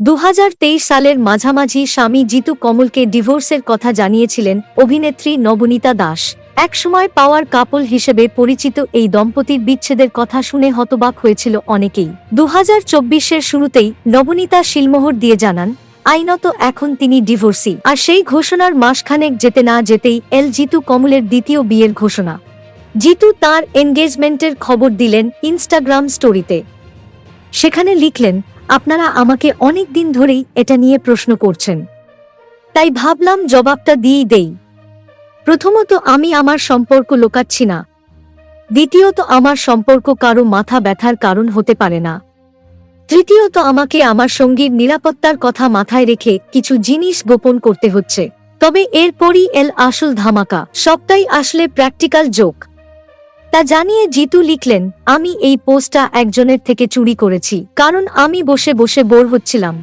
2023 সালের মাঝামাঝি স্বামী জিতু কমলকে ডিভোর্সের কথা জানিয়েছিলেন অভিনেত্রী নবনীতা দাস। একসময় পাওয়ার কাপল হিসেবে পরিচিত এই দম্পতির বিচ্ছেদের কথা শুনে হতবাক হয়েছিল অনেকেই। 2024-এর শুরুতেই নবনীতা শিলমোহর দিয়ে জানান, আইনত এখন তিনি ডিভোর্সি। আর সেই ঘোষণার মাসখানেক যেতে না যেতেই জিতু কমলের দ্বিতীয় বিয়ের ঘোষণা। জিতু তাঁর এনগেজমেন্টের খবর দিলেন ইনস্টাগ্রাম স্টোরিতে। সেখানে লিখলেন, আপনারা আমাকে অনেক দিন ধরেই এটা নিয়ে প্রশ্ন করছেন, তাই ভাবলাম জবাবটা দিয়েই দেই। প্রথমত, আমি আমার সম্পর্ক লুকাচ্ছি না। দ্বিতীয়ত, আমার সম্পর্ক কারো মাথা ব্যথার কারণ হতে পারে না। তৃতীয়ত, আমাকে আমার সঙ্গীর নিরাপত্তার কথা মাথায় রেখে কিছু জিনিস গোপন করতে হচ্ছে। তবে এরপরই আসল ধামাকা, সবটাই আসলে প্র্যাকটিক্যাল জোক। তা জানিয়ে জিতু লিখলেন, আমি এই পোস্টটা একজনের থেকে চুরি করেছি, কারণ আমি বসে বসে বোর হচ্ছিলাম।